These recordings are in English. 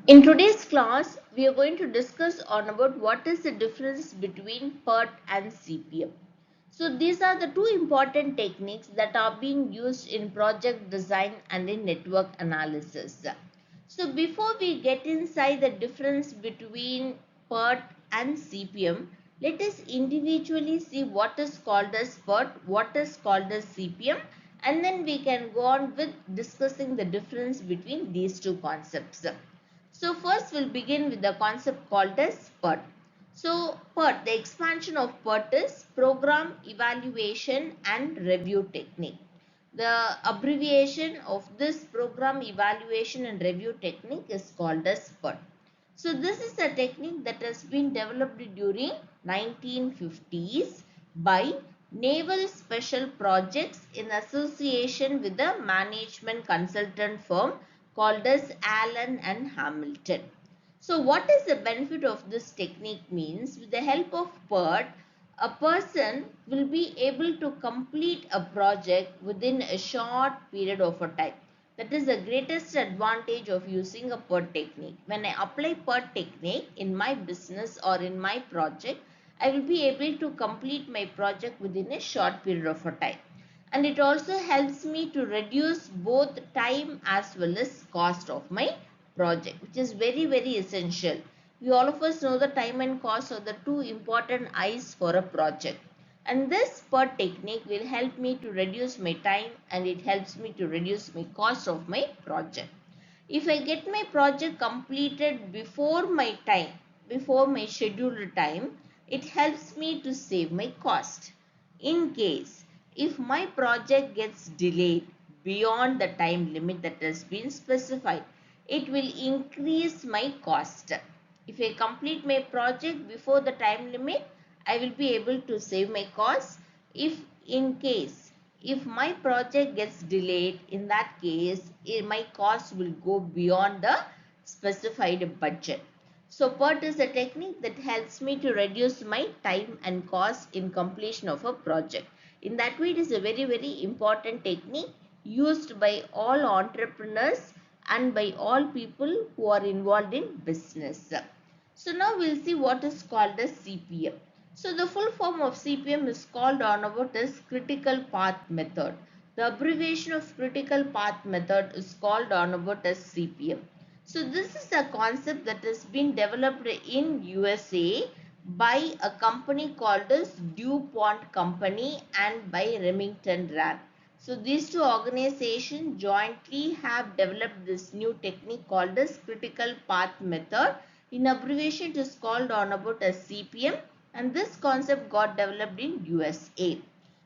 In today's class, we are going to discuss on about what is the difference between PERT and CPM. So these are the two important techniques that are being used in project design and in network analysis. So before we get inside the difference between PERT and CPM, let us individually see what is called as PERT, what is called as CPM, and then we can go on with discussing the difference between these two concepts. So first we'll begin with the concept called as PERT. So PERT, the expansion of PERT is Program Evaluation and Review Technique. The abbreviation of this Program Evaluation and Review Technique is called as PERT. So this is a technique that has been developed during 1950s by Naval Special Projects in association with the management consultant firm called as Allen and Hamilton. So what is the benefit of this technique means with the help of PERT, a person will be able to complete a project within a short period of a time. That is the greatest advantage of using a PERT technique. When I apply PERT technique in my business or in my project, I will be able to complete my project within a short period of a time. And it also helps me to reduce both time as well as cost of my project, which is very essential. We all of us know the time and cost are the two important I's for a project. And this PERT technique will help me to reduce my time and it helps me to reduce my cost of my project. If I get my project completed before my time, before my scheduled time, it helps me to save my cost. In case if my project gets delayed beyond the time limit that has been specified, it will increase my cost. If I complete my project before the time limit, I will be able to save my cost. If my project gets delayed, in that case, my cost will go beyond the specified budget. So PERT is a technique that helps me to reduce my time and cost in completion of a project. In that way, it is a very important technique used by all entrepreneurs and by all people who are involved in business. So now we'll see what is called as CPM. So the full form of CPM is called on about as critical path method. The abbreviation of critical path method is called on about as CPM. So this is a concept that has been developed in USA by a company called as DuPont Company and by Remington Rand. So these two organizations jointly have developed this new technique called as critical path method. In abbreviation, it is called on about as CPM, and this concept got developed in USA.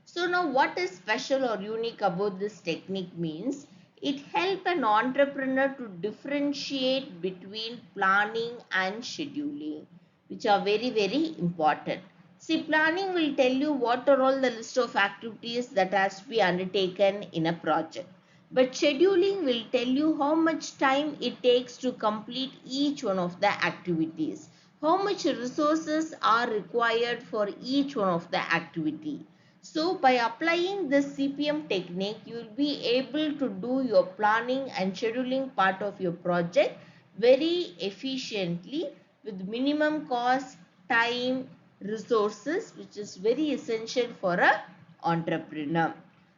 So now what is special or unique about this technique means it helps an entrepreneur to differentiate between planning and scheduling, which are very important. See, planning will tell you what are all the list of activities that has to be undertaken in a project. But scheduling will tell you how much time it takes to complete each one of the activities. How much resources are required for each one of the activity. So by applying this CPM technique, you will be able to do your planning and scheduling part of your project very efficiently with minimum cost, time, resources, which is very essential for a entrepreneur.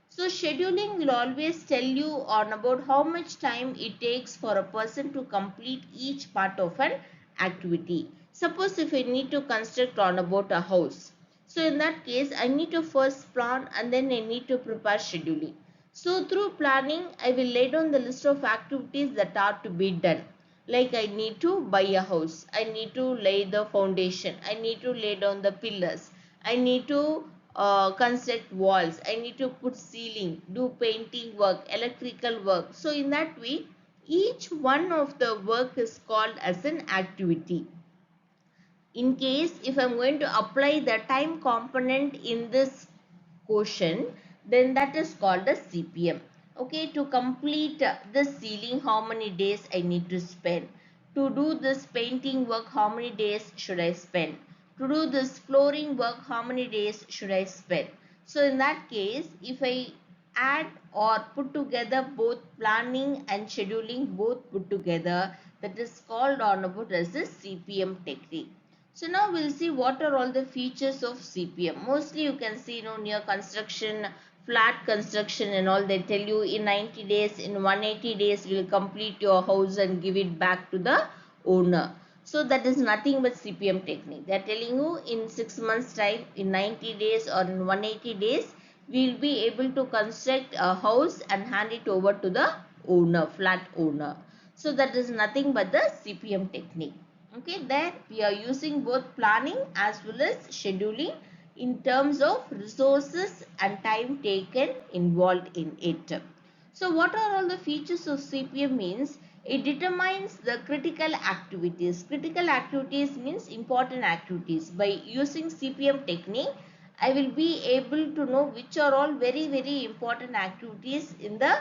So scheduling will always tell you on about how much time it takes for a person to complete each part of an activity. Suppose if I need to construct on about a house. So in that case, I need to first plan and then I need to prepare scheduling. So through planning, I will lay down the list of activities that are to be done. Like I need to buy a house, I need to lay the foundation, I need to lay down the pillars, I need to construct walls, I need to put ceiling, do painting work, electrical work. So in that way, each one of the work is called as an activity. In case if I'm going to apply the time component in this quotient, then that is called as CPM. Okay, to complete this ceiling, how many days I need to spend? To do this painting work, how many days should I spend? To do this flooring work, how many days should I spend? So in that case, if I add or put together both planning and scheduling both put together. That is called on about as a CPM technique. So now we'll see what are all the features of CPM. Mostly you can see, near construction, flat construction and all, they tell you in 90 days, in 180 days, we'll complete your house and give it back to the owner. So that is nothing but CPM technique. They are telling you in 6 months time, in 90 days or in 180 days, we will be able to construct a house and hand it over to the owner, flat owner. So that is nothing but the CPM technique. Okay, there we are using both planning as well as scheduling in terms of resources and time taken involved in it. So what are all the features of CPM means? It determines the critical activities. Critical activities means important activities. By using CPM technique, I will be able to know which are all very important activities in the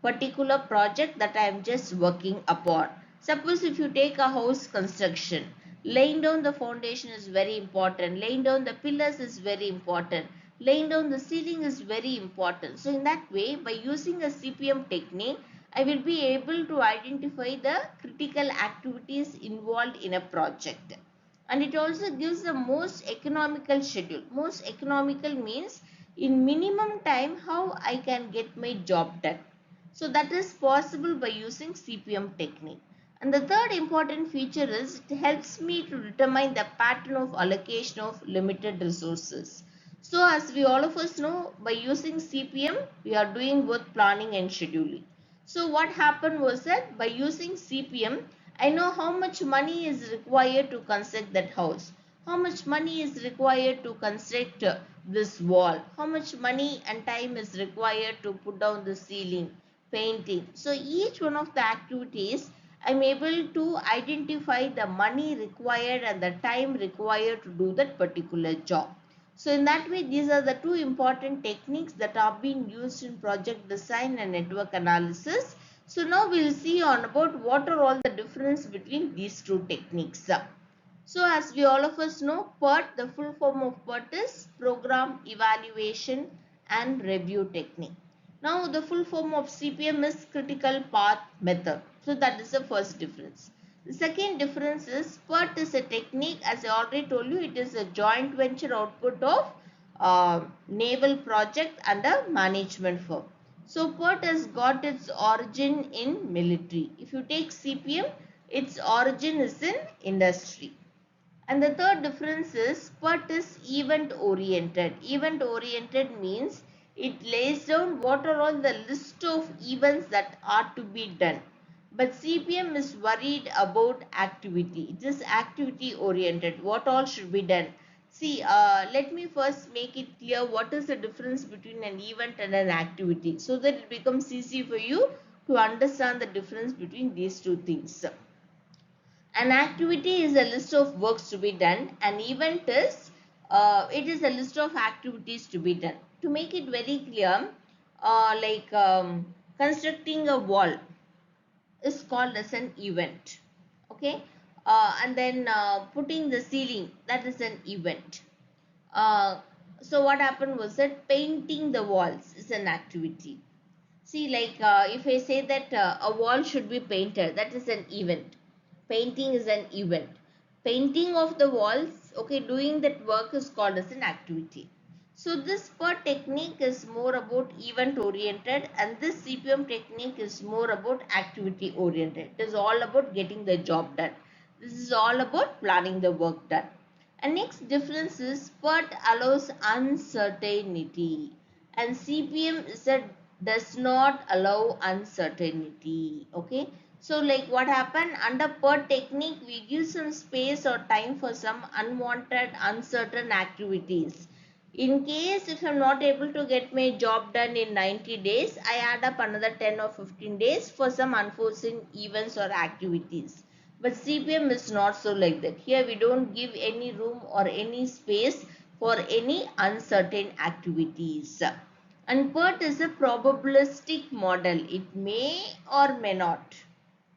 particular project that I am just working upon. Suppose if you take a house construction, laying down the foundation is very important, laying down the pillars is very important, laying down the ceiling is very important. So in that way, by using a CPM technique, I will be able to identify the critical activities involved in a project. And it also gives the most economical schedule. Most economical means in minimum time how I can get my job done. So that is possible by using CPM technique. And the third important feature is it helps me to determine the pattern of allocation of limited resources. So as we all of us know, by using CPM, we are doing both planning and scheduling. So what happened was that by using CPM, I know how much money is required to construct that house. How much money is required to construct this wall. How much money and time is required to put down the ceiling, painting. So each one of the activities, I'm able to identify the money required and the time required to do that particular job. So in that way, these are the two important techniques that are being used in project design and network analysis. So now we'll see on about what are all the difference between these two techniques. So as we all of us know, PERT, the full form of PERT is Program Evaluation and Review Technique. Now the full form of CPM is Critical Path Method. So that is the first difference. The second difference is PERT is a technique, as I already told you, it is a joint venture output of naval project and a management firm. So PERT has got its origin in military. If you take CPM, its origin is in industry. And the third difference is PERT is event oriented. Event oriented means it lays down what are all the list of events that are to be done. But CPM is worried about activity. It is activity oriented. What all should be done? See, let me first make it clear what is the difference between an event and an activity, so that it becomes easy for you to understand the difference between these two things. An activity is a list of works to be done. An event is, it is a list of activities to be done. To make it very clear, constructing a wall is called as an event. Okay. And then putting the ceiling, that is an event. Uh, so what happened was that painting the walls is an activity. See, if I say that a wall should be painted, that is an event. Painting is an event. Painting of the walls, okay, doing that work is called as an activity. So this PERT technique is more about event oriented, and this CPM technique is more about activity oriented. It is all about getting the job done. This is all about planning the work done. And next difference is PERT allows uncertainty, and CPM does not allow uncertainty. Okay. So like what happened under PERT technique, we give some space or time for some unwanted, uncertain activities. In case if I'm not able to get my job done in 90 days, I add up another 10 or 15 days for some unforeseen events or activities. But CPM is not so like that. Here we don't give any room or any space for any uncertain activities. And PERT is a probabilistic model. It may or may not.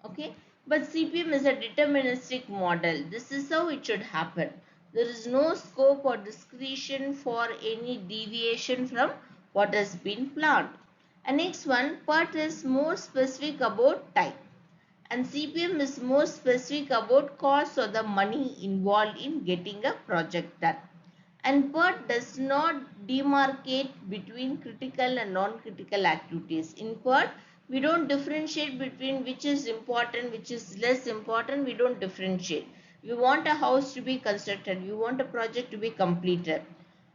Okay, but CPM is a deterministic model. This is how it should happen. There is no scope or discretion for any deviation from what has been planned. And next one, PERT is more specific about time, and CPM is more specific about cost or the money involved in getting a project done. And PERT does not demarcate between critical and non-critical activities. In PERT, we don't differentiate between which is important, which is less important. We don't differentiate. We want a house to be constructed. We want a project to be completed.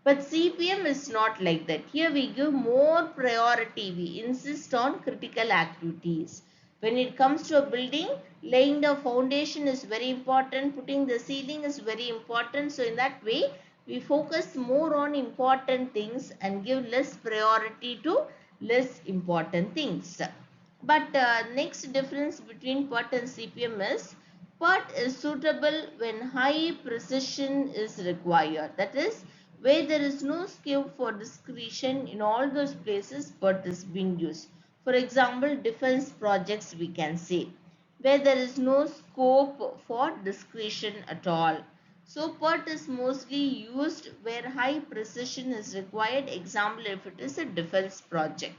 But CPM is not like that. Here we give more priority. We insist on critical activities. When it comes to a building, laying the foundation is very important. Putting the ceiling is very important. So in that way, we focus more on important things and give less priority to less important things. But next difference between PERT and CPM is PERT is suitable when high precision is required. That is, where there is no scope for discretion, in all those places PERT is being used. For example, defense projects we can say, where there is no scope for discretion at all. So PERT is mostly used where high precision is required. Example, if it is a defense project.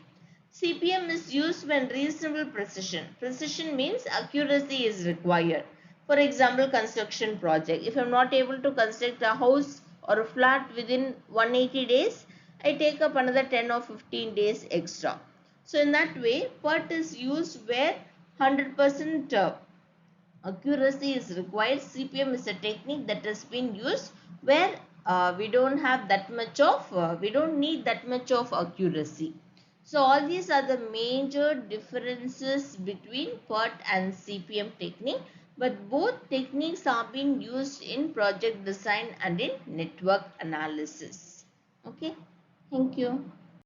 CPM is used when reasonable precision. Precision means accuracy is required. For example, construction project. If I am not able to construct a house or a flat within 180 days, I take up another 10 or 15 days extra. So in that way, PERT is used where 100% accuracy is required. CPM is a technique that has been used where we don't have that much of, we don't need that much of accuracy. So all these are the major differences between PERT and CPM technique, but both techniques are being used in project design and in network analysis. Okay, thank you.